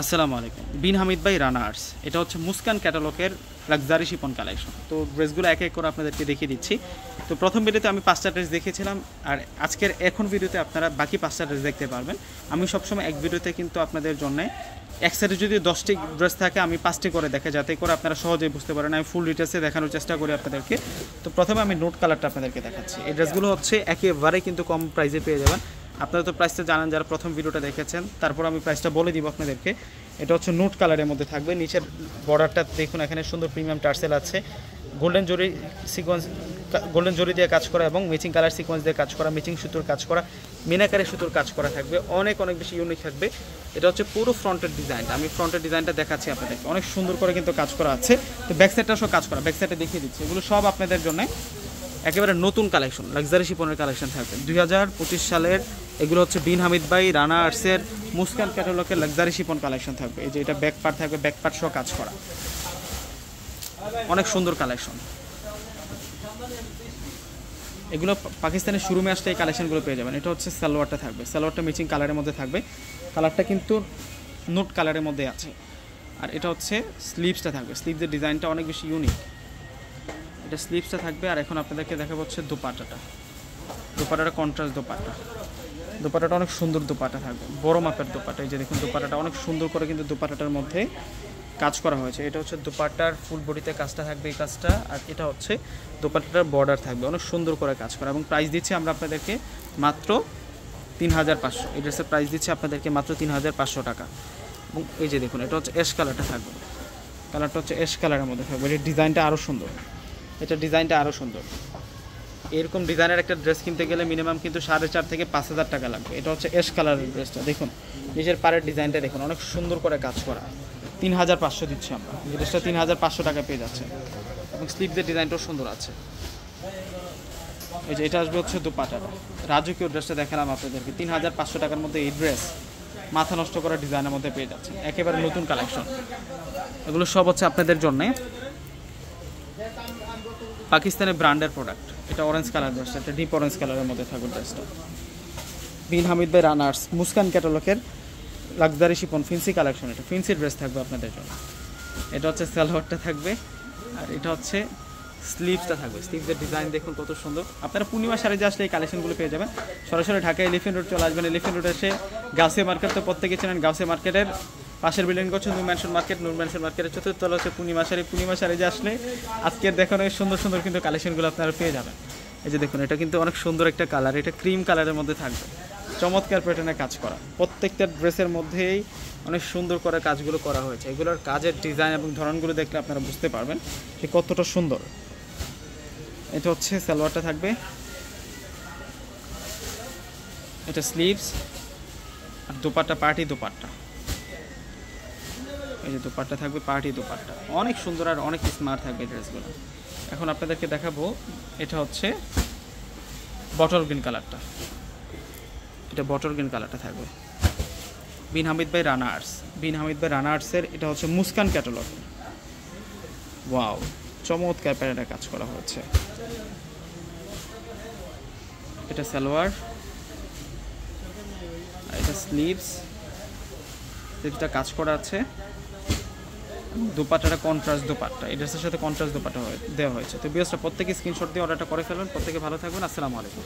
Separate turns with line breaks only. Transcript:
আসসালামু আলাইকুম। বিন হামিদ ভাই রানা আর্টস, এটা হচ্ছে মুস্কান ক্যাটালগের লাক্সারি শিপন কালেকশন। তো ড্রেসগুলো এক এক করে আপনাদেরকে দেখিয়ে দিচ্ছি। তো প্রথম ভিডিওতে আমি 5টা ড্রেস দেখিয়েছিলাম, আর এখন ভিডিওতে আপনারা বাকি 5টা ড্রেস দেখতে পারবেন। আমি সবসময় এক ভিডিওতে কিন্তু আপনাদের জন্য এক সাইডে যদি 10টি ড্রেস থাকে আমি 5টি করে দেখে, যাতে করে আপনারা সহজেই বুঝতে পারেন। আমি ফুল ডিটেলসে দেখানোর চেষ্টা করি আপনাদেরকে। তো প্রথমে আমি নোট কালারটা আপনাদেরকে দেখাচ্ছি। এই ড্রেসগুলো হচ্ছে একেবারে কিন্তু কম প্রাইসে পেয়ে যাবেন। আপনারা তো প্রাইসটা জানেন যারা প্রথম ভিডিওটা দেখেছেন, তারপর আমি প্রাইসটা বলে দিব আপনাদেরকে। এটা হচ্ছে নোট কালারের মধ্যে থাকবে। নিচের বর্ডারটা দেখুন, এখানে সুন্দর প্রিমিয়াম টার্সেল আছে, গোল্ডেন জরি সিকোয়েন্স, গোল্ডেন জরি দিয়ে কাজ করা এবং ম্যাচিং কালার সিকোয়েন্স দিয়ে কাজ করা, ম্যাচিং সুতোর কাজ করা, মিনাকারে সুতোর কাজ করা থাকবে। অনেক বেশি ইউনিক থাকবে। এটা হচ্ছে পুরো ফ্রন্টের ডিজাইনটা, আমি ফ্রন্টের ডিজাইনটা দেখাচ্ছি আপনাদেরকে। অনেক সুন্দর করে কিন্তু কাজ করা আছে। তো ব্যাক সাইডটা সব কাজ করা, ব্যাক সাইডে দেখিয়ে দিচ্ছি। এগুলো সব আপনাদের জন্য একেবারে নতুন কালেকশন, লাক্সারি শিপনের কালেকশন থাকবে 2025 সালের। এগুলো হচ্ছে বিন হামিদ ভাই রানা আর্টসের মুস্কান ক্যাটালগের লাক্সারি শিপন কালেকশন থাকবে। এই যে এটা ব্যাক পার্ট থাকবে, ব্যাক পার্ট সহ কাজ করা, অনেক সুন্দর কালেকশন। এগুলো পাকিস্তানের শোরুমে আসলে এই কালেকশনগুলো পেয়ে যাবেন। এটা হচ্ছে সালোয়ারটা থাকবে, সালোয়ারটা ম্যাচিং কালারের মধ্যে থাকবে। কালারটা কিন্তু নোট কালারের মধ্যে আছে। আর এটা হচ্ছে স্লিভসটা থাকবে, স্লিভসের ডিজাইনটা অনেক বেশি ইউনিক। এটা স্লিভসটা থাকবে। আর এখন আপনাদেরকে দেখাবো হচ্ছে দোপাট্টাটা। দোপাট্টাটা কন্ট্রাস্ট দোপাট্টাটা অনেক সুন্দর দোপাট্টা থাকবে, বড় মাপের দোপাট্টা। এই যে দেখুন দোপাট্টাটা অনেক সুন্দর করে কিন্তু দোপাট্টাটার মধ্যে কাজ করা হয়েছে। এটা হচ্ছে দোপাট্টার ফুল বডিতে কাজটা থাকবে, এই কাজটা। আর এটা হচ্ছে দোপাট্টাটার বর্ডার থাকবে, অনেক সুন্দর করে কাজ করা। এবং প্রাইস দিচ্ছি আমরা আপনাদেরকে মাত্র 3500। এই ড্রেসের প্রাইস দিচ্ছি আপনাদেরকে মাত্র 3500 টাকা। এবং এই যে দেখুন এটা হচ্ছে অ্যাশ কালারটা থাকবে, কালারটা হচ্ছে অ্যাশ কালারের মধ্যে থাকবে। এটার ডিজাইনটা আরও সুন্দর, এটা ডিজাইনটা আরও সুন্দর। এরকম ডিজাইনের একটা ড্রেস কিনতে গেলে মিনিমাম কিন্তু 4500 থেকে 5000 টাকা লাগবে। এটা হচ্ছে অ্যাশ কালারের ড্রেসটা, দেখুন নিজের পাড়ের ডিজাইনটা দেখুন, অনেক সুন্দর করে কাজ করা। 3500 দিচ্ছি আমরা, এই ড্রেসটা 3500 টাকা পেয়ে যাচ্ছে। এবং স্লিভদের ডিজাইনটাও সুন্দর আছে। এই যে এটা আসবে হচ্ছে দোপাট্টাটা, রাজকীয় ড্রেসটা দেখালাম আপনাদেরকে। 3500 টাকার মধ্যে এই ড্রেস মাথা নষ্ট করা ডিজাইনের মধ্যে পেয়ে যাচ্ছে, একেবারে নতুন কালেকশন। এগুলো সব হচ্ছে আপনাদের জন্যে পাকিস্তানের ব্র্যান্ডের প্রোডাক্ট। এটা অরেঞ্জ কালার ড্রেসটা, এটা ডিপ অরেঞ্জ কালারের মধ্যে থাকবে ড্রেসটা। বিন হামিদ ভাই রানা আর্টস মুস্কান ক্যাটালগের লাক্সারি শিপন ফিন্সি কালেকশন। এটা ফিন্সি ড্রেস থাকবে আপনাদের জন্য। এটা হচ্ছে সালোয়ারটা থাকবে, আর এটা হচ্ছে স্লিভসটা থাকবে। স্লিভসের ডিজাইন দেখুন কত সুন্দর। আপনারা পূর্ণিমা শাড়িতে আসলে এই কালেকশনগুলো পেয়ে যাবেন। সরাসরি ঢাকা এলিফেন্ট রোড চলে আসবেন। এলিফেন্ট রোড এসে গাউসিয়া মার্কেট তো প্রত্যেকে চেনেন, গাউসিয়া মার্কেটের পাশের বিল্ডিং করছে নূর ম্যানশন মার্কেট। নূর ম্যানশন মার্কেটের চতুর্থ তলা হচ্ছে পূর্ণিমা শাড়ি। পূর্ণিমা শাড়ি যে আসলে আজকের দেখানো সুন্দর সুন্দর কিন্তু কালেকশনগুলো আপনারা পেয়ে যাবেন। এই যে দেখুন এটা কিন্তু অনেক সুন্দর একটা কালার, এটা ক্রিম কালারের মধ্যে থাকবে, চমৎকার প্যাটার্নে কাজ করা। প্রত্যেকটা ড্রেসের মধ্যেই অনেক সুন্দর করে কাজগুলো করা হয়েছে। এগুলোর কাজের ডিজাইন এবং ধরনগুলো দেখলে আপনারা বুঝতে পারবেন যে কতটা সুন্দর। এটা হচ্ছে সালোয়ারটা থাকবে, এটা স্লিভস, আর দোপাট্টা পার্টি দোপাট্টা। এই যে দোপাট্টা থাকবে পার্টি দোপাট্টা, অনেক সুন্দর আর অনেক স্মার্ট থাকবে ড্রেসগুলো। এখন আপনাদেরকে দেখাবো এটা হচ্ছে বটল গ্রিন কালারটা। এটা বটল গ্রিন কালারটা থাকবে বিন হামিদ ভাই রানা আর্টস। বিন হামিদ ভাই রানা আর্টসের এটা হচ্ছে মুস্কান ক্যাটালগ। ওয়াও, চমৎকার প্যাটার্নে কাজ করা হয়েছে। এটা সালোয়ার, এটা স্লিভসটা কাজ করা আছে। দোপাট্টাটা কন্ট্রাস্ট দোপাট্টা, এই ড্রেসের সাথে কন্ট্রাস্ট দোপাট্টা দেওয়া হয়েছে। তো বিয়াসটা প্রত্যেকে স্ক্রিনশট দিয়ে অর্ডারটা করে ফেলবেন। প্রত্যেকে ভালো থাকবেন। আসসালামু আলাইকুম।